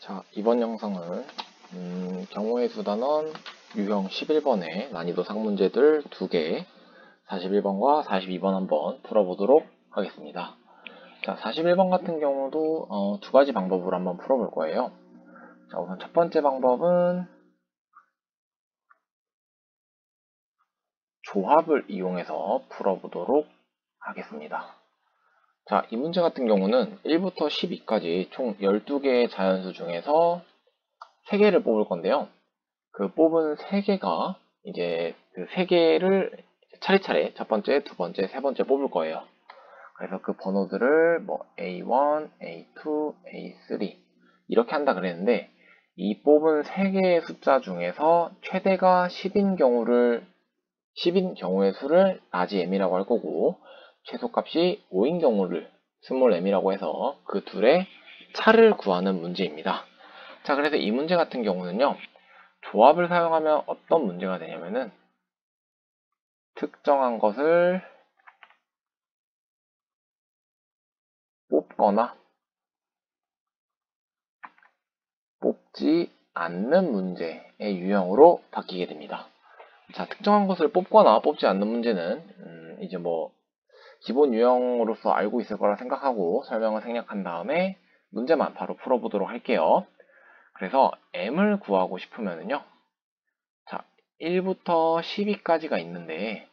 자, 이번 영상은 경우의 수 단원 유형 11번의 난이도 상문제들 2개, 41번과 42번 한번 풀어보도록 하겠습니다. 자, 41번 같은 경우도 두 가지 방법으로 한번 풀어볼 거예요. 자, 우선 첫 번째 방법은 조합을 이용해서 풀어보도록 하겠습니다. 자, 이 문제 같은 경우는 1부터 12까지 총 12개의 자연수 중에서 3개를 뽑을 건데요. 그 뽑은 3개가 이제 그 3개를 차례차례 첫 번째, 두 번째, 세 번째 뽑을 거예요. 그래서 그 번호들을 뭐 A1, A2, A3 이렇게 한다 그랬는데 이 뽑은 3개의 숫자 중에서 최대가 10인 경우의 수를 라지 m이라고 할 거고 최소값이 5인 경우를 스몰 m이라고 해서 그 둘의 차를 구하는 문제입니다. 자, 그래서 이 문제 같은 경우는요. 조합을 사용하면 어떤 문제가 되냐면은 특정한 것을 뽑거나 뽑지 않는 문제의 유형으로 바뀌게 됩니다. 자, 특정한 것을 뽑거나 뽑지 않는 문제는 이제 뭐 기본 유형으로서 알고 있을 거라 생각하고 설명을 생략한 다음에 문제만 바로 풀어보도록 할게요. 그래서 m을 구하고 싶으면은요. 자, 1부터 12까지가 있는데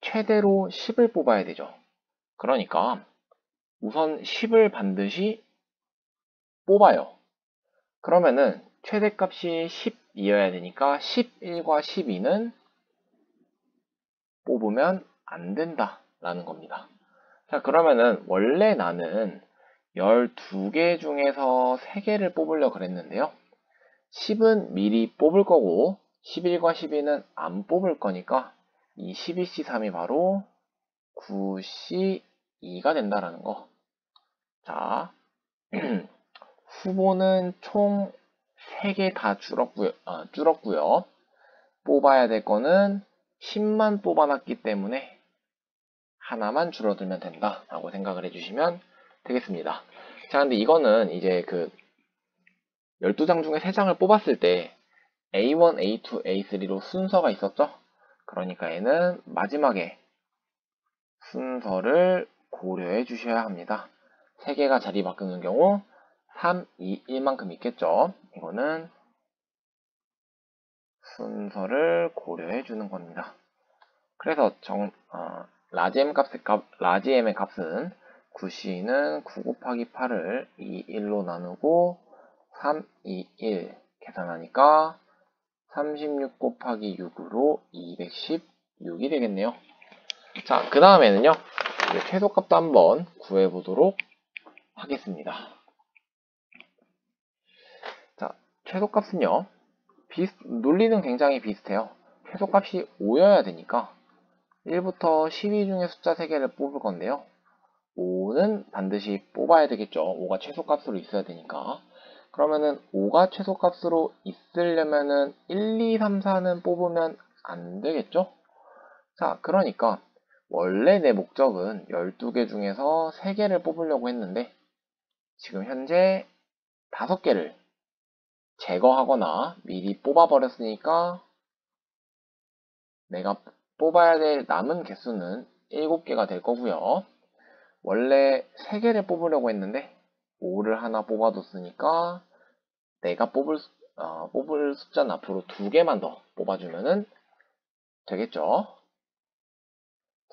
최대로 10을 뽑아야 되죠. 그러니까 우선 10을 반드시 뽑아요. 그러면은 최대값이 10이어야 되니까 11과 12는 뽑으면 안 된다 라는 겁니다. 자, 그러면은 원래 나는 12개 중에서 3개를 뽑으려고 그랬는데요. 10은 미리 뽑을 거고 11과 12는 안 뽑을 거니까 이 12C3이 바로 9C2가 된다라는 거. 자, 후보는 총 3개 다 줄었고요. 뽑아야 될 거는 10만 뽑아놨기 때문에 하나만 줄어들면 된다 라고 생각을 해주시면 되겠습니다. 자, 근데 이거는 이제 그 12장 중에 3장을 뽑았을 때 A1, A2, A3로 순서가 있었죠? 그러니까 얘는 마지막에 순서를 고려해 주셔야 합니다. 3개가 자리 바꾸는 경우 3, 2, 1만큼 있겠죠? 이거는 순서를 고려해 주는 겁니다. 그래서 라지 m의 값은 9c는 9 곱하기 8을 2, 1로 나누고 3, 2, 1 계산하니까 36 곱하기 6으로 216이 되겠네요. 자, 그 다음에는요. 최소값도 한번 구해보도록 하겠습니다. 자, 최소값은요. 논리는 굉장히 비슷해요. 최소값이 5여야 되니까 1부터 12 중에 숫자 3개를 뽑을 건데요. 5는 반드시 뽑아야 되겠죠. 5가 최소값으로 있어야 되니까. 그러면은 5가 최소값으로 있으려면은 1, 2, 3, 4는 뽑으면 안 되겠죠? 자, 그러니까 원래 내 목적은 12개 중에서 3개를 뽑으려고 했는데 지금 현재 5개를 제거하거나 미리 뽑아버렸으니까 내가 뽑아야 될 남은 개수는 7개가 될 거고요. 원래 3개를 뽑으려고 했는데 5를 하나 뽑아뒀으니까 내가 뽑을 숫자는 앞으로 2개만 더 뽑아주면 되겠죠.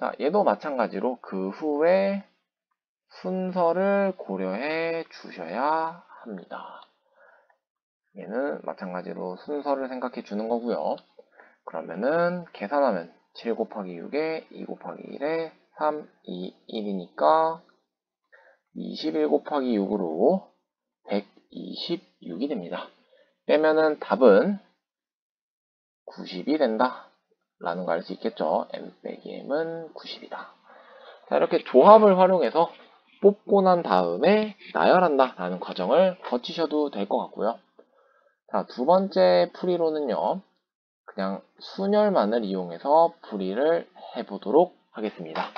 자, 얘도 마찬가지로 그 후에 순서를 고려해 주셔야 합니다. 얘는 마찬가지로 순서를 생각해 주는 거고요. 그러면은 계산하면 7 곱하기 6에 2 곱하기 1에 3, 2, 1이니까 21 곱하기 6으로 126이 됩니다. 빼면은 답은 90이 된다 라는 거 알 수 있겠죠. m 빼기 m은 90이다. 자, 이렇게 조합을 활용해서 뽑고 난 다음에 나열한다 라는 과정을 거치셔도 될 것 같고요. 자, 두 번째 풀이로는요. 그냥 순열만을 이용해서 풀이를 해보도록 하겠습니다.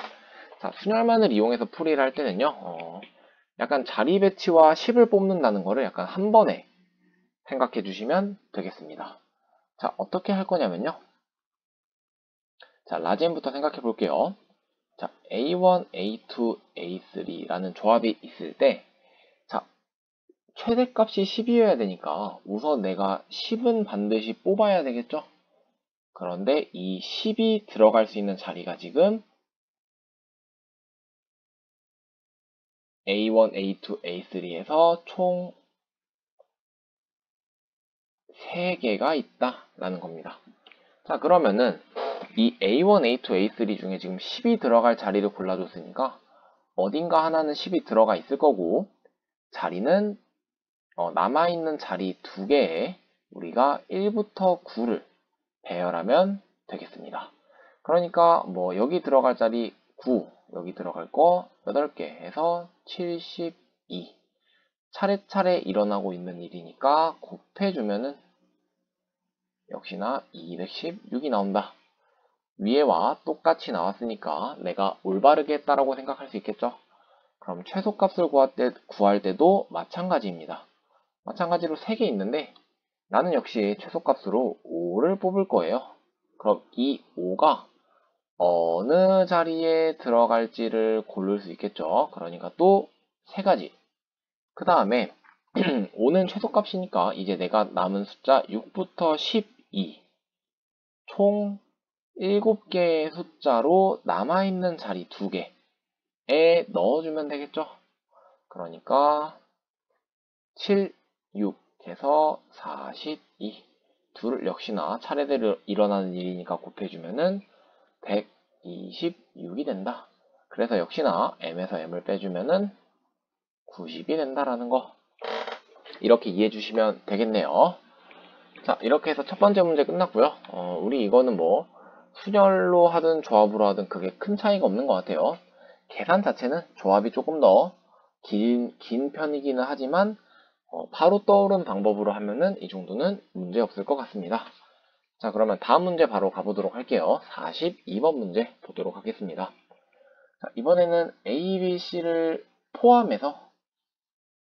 자, 순열만을 이용해서 풀이를 할 때는요. 약간 자리 배치와 10을 뽑는다는 거를 약간 한 번에 생각해 주시면 되겠습니다. 자, 어떻게 할 거냐면요. 자, 라지엔부터 생각해 볼게요. 자, A1, A2, A3라는 조합이 있을 때, 자, 최대값이 10이어야 되니까 우선 내가 10은 반드시 뽑아야 되겠죠? 그런데 이 10이 들어갈 수 있는 자리가 지금 A1, A2, A3에서 총 3개가 있다라는 겁니다. 자, 그러면은 이 A1, A2, A3 중에 지금 10이 들어갈 자리를 골라줬으니까 어딘가 하나는 10이 들어가 있을 거고 자리는 남아있는 자리 2개에 우리가 1부터 9를 배열하면 되겠습니다. 그러니까 뭐 여기 들어갈 자리 9, 여기 들어갈 거 8개 해서 72. 차례차례 일어나고 있는 일이니까 곱해주면은 역시나 216이 나온다. 위에와 똑같이 나왔으니까 내가 올바르게 했다라고 생각할 수 있겠죠? 그럼 최소값을 구할 때도 마찬가지입니다. 마찬가지로 3개 있는데 나는 역시 최소값으로 5를 뽑을 거예요. 그럼 이 5가 어느 자리에 들어갈지를 고를 수 있겠죠. 그러니까 또 3가지. 그 다음에 5는 최소값이니까 이제 내가 남은 숫자 6부터 12 총 7개의 숫자로 남아있는 자리 2개에 넣어주면 되겠죠. 그러니까 7, 6 해서 42 둘 역시나 차례대로 일어나는 일이니까 곱해주면은 126이 된다. 그래서 역시나 m에서 m을 빼주면은 90이 된다라는 거 이렇게 이해해 주시면 되겠네요. 자, 이렇게 해서 첫 번째 문제 끝났고요. 우리 이거는 뭐 순열로 하든 조합으로 하든 그게 큰 차이가 없는 것 같아요. 계산 자체는 조합이 조금 더 긴 편이기는 하지만 바로 떠오른 방법으로 하면은 이 정도는 문제 없을 것 같습니다. 자, 그러면 다음 문제 바로 가보도록 할게요. 42번 문제 보도록 하겠습니다. 자, 이번에는 A, B, C를 포함해서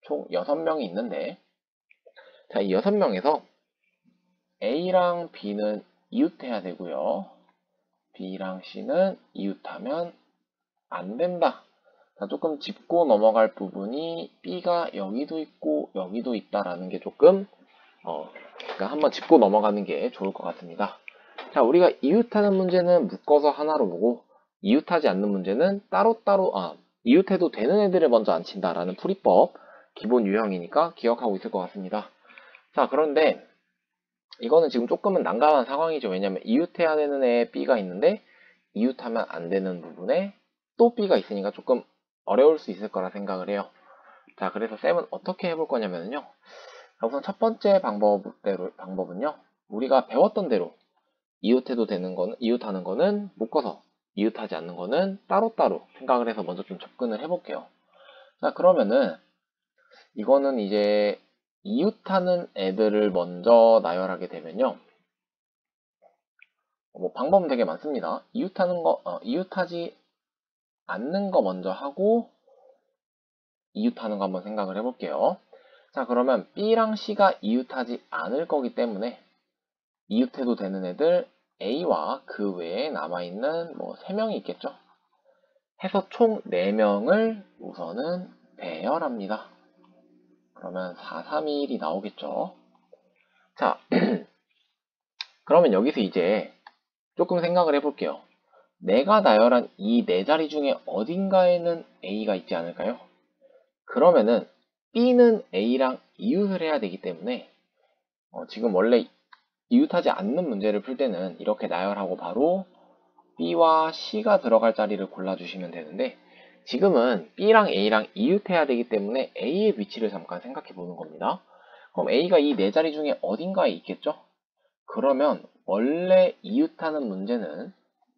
총 6명이 있는데 자, 이 6명에서 A랑 B는 이웃해야 되고요. B랑 C는 이웃하면 안 된다. 자, 조금 짚고 넘어갈 부분이 B가 여기도 있고 여기도 있다라는 게 조금 그러니까 한번 짚고 넘어가는 게 좋을 것 같습니다. 자, 우리가 이웃하는 문제는 묶어서 하나로 보고 이웃하지 않는 문제는 따로따로 이웃해도 되는 애들을 먼저 안 친다라는 풀이법 기본 유형이니까 기억하고 있을 것 같습니다. 자, 그런데 이거는 지금 조금은 난감한 상황이죠. 왜냐면 이웃해야 되는 애 B가 있는데 이웃하면 안 되는 부분에 또 B가 있으니까 조금 어려울 수 있을 거라 생각을 해요. 자, 그래서 쌤은 어떻게 해볼 거냐면요. 우선 첫 번째 방법은요. 우리가 배웠던 대로 이웃해도 되는 거는, 이웃하는 거는 묶어서, 이웃하지 않는 거는 따로따로 생각을 해서 먼저 좀 접근을 해볼게요. 자, 그러면은 이거는 이제 이웃하는 애들을 먼저 나열하게 되면요. 뭐 방법은 되게 많습니다. 이웃하지 않는 거 먼저 하고 이웃하는 거 한번 생각을 해볼게요. 자, 그러면 B랑 C가 이웃하지 않을 거기 때문에 이웃해도 되는 애들 A와 그 외에 남아있는 뭐 3명이 있겠죠. 해서 총 4명을 우선은 배열합니다. 그러면 4, 3, 2, 1이 나오겠죠. 자, 그러면 여기서 이제 조금 생각을 해볼게요. 내가 나열한 이 4자리 중에 어딘가에는 A가 있지 않을까요? 그러면은 B는 A랑 이웃을 해야 되기 때문에 지금 원래 이웃하지 않는 문제를 풀 때는 이렇게 나열하고 바로 B와 C가 들어갈 자리를 골라주시면 되는데 지금은 B랑 A랑 이웃해야 되기 때문에 A의 위치를 잠깐 생각해 보는 겁니다. 그럼 A가 이 4자리 중에 어딘가에 있겠죠? 그러면 원래 이웃하는 문제는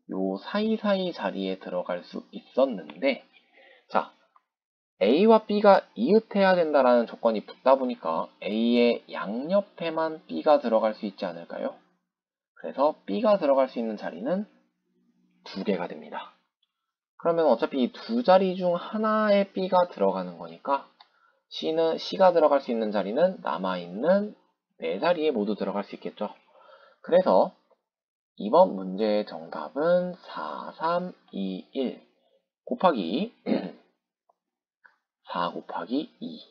요 사이사이 자리에 들어갈 수 있었는데 자, A와 B가 이웃해야 된다라는 조건이 붙다 보니까 A의 양옆에만 B가 들어갈 수 있지 않을까요? 그래서 B가 들어갈 수 있는 자리는 2개가 됩니다. 그러면 어차피 이 2자리 중 하나에 B가 들어가는 거니까 C가 들어갈 수 있는 자리는 남아있는 4자리에 모두 들어갈 수 있겠죠. 그래서 이번 문제의 정답은 4, 3, 2, 1 곱하기 4 곱하기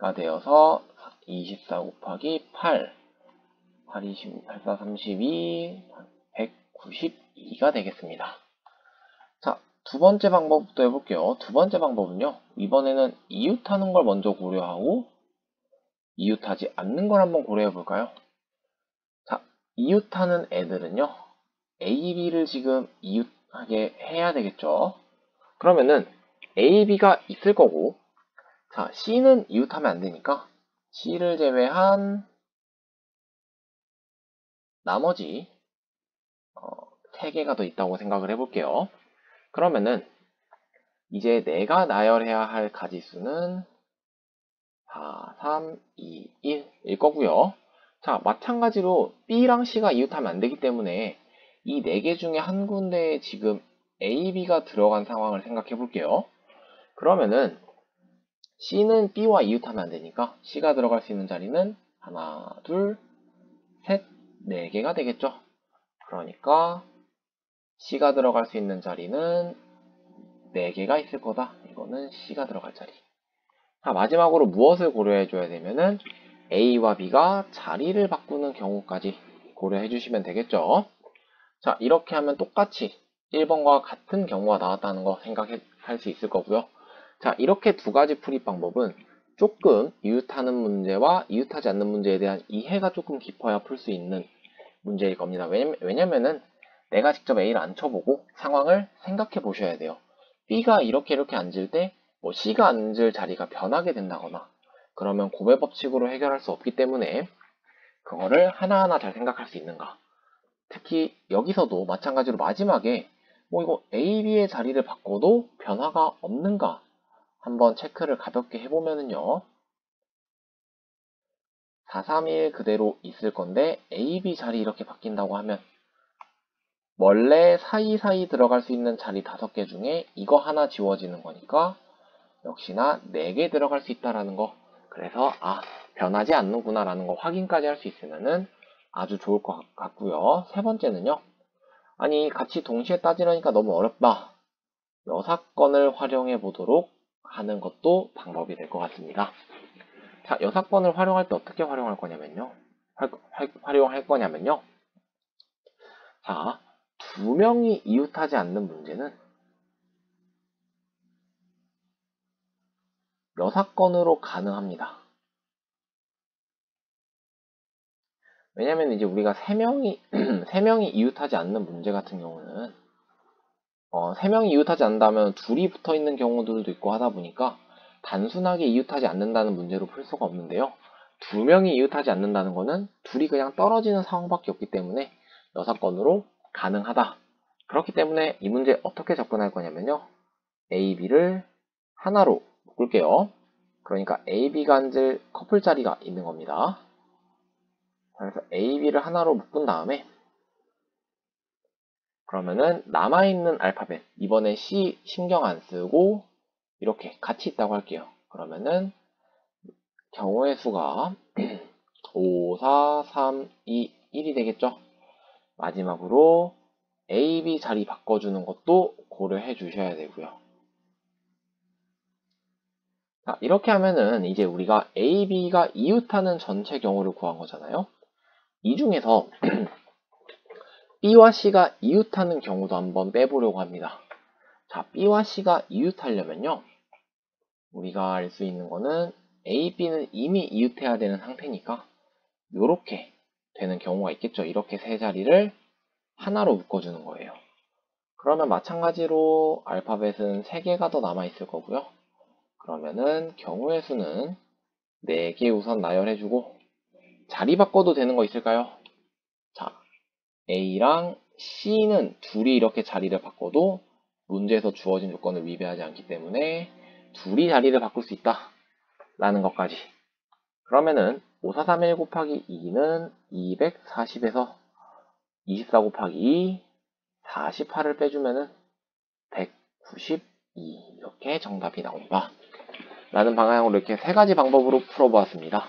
2가 되어서 24 곱하기 8, 8, 20, 8, 4, 32, 192가 되겠습니다. 자, 두 번째 방법부터 해볼게요. 두 번째 방법은요. 이번에는 이웃하는 걸 먼저 고려하고 이웃하지 않는 걸 한번 고려해 볼까요? 자, 이웃하는 애들은요. A, B를 지금 이웃하게 해야 되겠죠. 그러면은 A, B가 있을 거고 자, C는 이웃하면 안 되니까 C를 제외한 나머지 3개가 더 있다고 생각을 해볼게요. 그러면은 이제 내가 나열해야 할 가지수는 4, 3, 2, 1일 거고요. 자, 마찬가지로 B랑 C가 이웃하면 안 되기 때문에 이 4개 중에 한 군데에 지금 A, B가 들어간 상황을 생각해 볼게요. 그러면은 C는 B와 이웃하면 안 되니까 C가 들어갈 수 있는 자리는 하나, 둘, 셋, 4개가 되겠죠. 그러니까 C가 들어갈 수 있는 자리는 4개가 있을 거다. 이거는 C가 들어갈 자리. 자, 마지막으로 무엇을 고려해 줘야 되면은 A와 B가 자리를 바꾸는 경우까지 고려해 주시면 되겠죠. 자, 이렇게 하면 똑같이 1번과 같은 경우가 나왔다는 거 생각할 수 있을 거고요. 자, 이렇게 두 가지 풀이 방법은 조금 이웃하는 문제와 이웃하지 않는 문제에 대한 이해가 조금 깊어야 풀 수 있는 문제일 겁니다. 왜냐면은 내가 직접 A를 안 쳐보고 상황을 생각해 보셔야 돼요. B가 이렇게 앉을 때 뭐 C가 앉을 자리가 변하게 된다거나 그러면 고배 법칙으로 해결할 수 없기 때문에 그거를 하나하나 잘 생각할 수 있는가. 특히 여기서도 마찬가지로 마지막에 뭐 이거 A, B의 자리를 바꿔도 변화가 없는가 한번 체크를 가볍게 해보면은요. 4, 3, 1 그대로 있을 건데 A, B 자리 이렇게 바뀐다고 하면 원래 사이사이 들어갈 수 있는 자리 5개 중에 이거 하나 지워지는 거니까 역시나 4개 들어갈 수 있다라는 거. 그래서 변하지 않는구나 라는 거 확인까지 할 수 있으면은 아주 좋을 것 같고요. 세 번째는요. 아니 같이 동시에 따지려니까 너무 어렵다. 여사건을 활용해 보도록 하는 것도 방법이 될 것 같습니다. 자, 여사건을 활용할 때 어떻게 활용할 거냐면요. 활용할 거냐면요. 자, 2명이 이웃하지 않는 문제는 여사건으로 가능합니다. 왜냐면 이제 우리가 3명이 이웃하지 않는 문제 같은 경우는 3명이 이웃하지 않는다면 둘이 붙어 있는 경우들도 있고 하다 보니까 단순하게 이웃하지 않는다는 문제로 풀 수가 없는데요. 2명이 이웃하지 않는다는 거는 둘이 그냥 떨어지는 상황밖에 없기 때문에 여사건으로 가능하다. 그렇기 때문에 이 문제 어떻게 접근할 거냐면요. A, B를 하나로 묶을게요. 그러니까 A, B가 앉을 커플 자리가 있는 겁니다. 그래서 A, B를 하나로 묶은 다음에 그러면은 남아있는 알파벳 이번에 C 신경 안 쓰고 이렇게 같이 있다고 할게요. 그러면은 경우의 수가 5, 4, 3, 2, 1이 되겠죠. 마지막으로 A, B 자리 바꿔주는 것도 고려해 주셔야 되고요. 자, 이렇게 하면은 이제 우리가 A, B가 이웃하는 전체 경우를 구한 거잖아요. 이 중에서 B와 C가 이웃하는 경우도 한번 빼보려고 합니다. 자, B와 C가 이웃하려면요. 우리가 알 수 있는 거는 A, B는 이미 이웃해야 되는 상태니까 이렇게 되는 경우가 있겠죠. 이렇게 세 자리를 하나로 묶어주는 거예요. 그러면 마찬가지로 알파벳은 3개가 더 남아있을 거고요. 그러면은 경우의 수는 4개 우선 나열해주고 자리 바꿔도 되는 거 있을까요? 자, A랑 C는 둘이 이렇게 자리를 바꿔도 문제에서 주어진 조건을 위배하지 않기 때문에 둘이 자리를 바꿀 수 있다 라는 것까지. 그러면은 5431 곱하기 2는 240에서 24 곱하기 2 48을 빼주면은 192 이렇게 정답이 나온다 라는 방향으로 이렇게 3가지 방법으로 풀어보았습니다.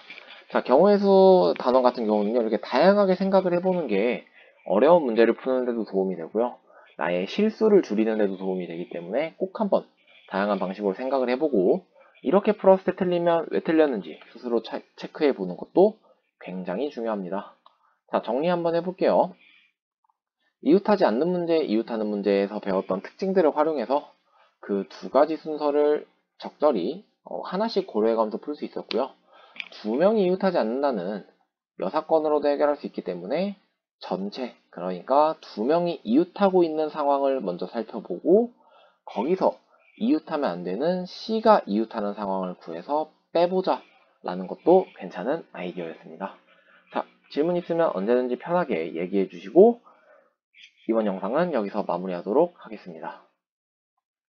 자, 경우의 수 단원 같은 경우는요, 이렇게 다양하게 생각을 해보는 게 어려운 문제를 푸는 데도 도움이 되고요. 나의 실수를 줄이는 데도 도움이 되기 때문에 꼭 한번 다양한 방식으로 생각을 해보고, 이렇게 풀었을 때 틀리면 왜 틀렸는지 스스로 체크해 보는 것도 굉장히 중요합니다. 자, 정리 한번 해볼게요. 이웃하지 않는 문제, 이웃하는 문제에서 배웠던 특징들을 활용해서 그 두 가지 순서를 적절히 하나씩 고려해가면서 풀 수 있었고요. 두 명이 이웃하지 않는다는 여사건으로도 해결할 수 있기 때문에 전체, 그러니까 두 명이 이웃하고 있는 상황을 먼저 살펴보고 거기서 이웃하면 안 되는 C가 이웃하는 상황을 구해서 빼보자 라는 것도 괜찮은 아이디어였습니다. 자, 질문 있으면 언제든지 편하게 얘기해 주시고 이번 영상은 여기서 마무리하도록 하겠습니다.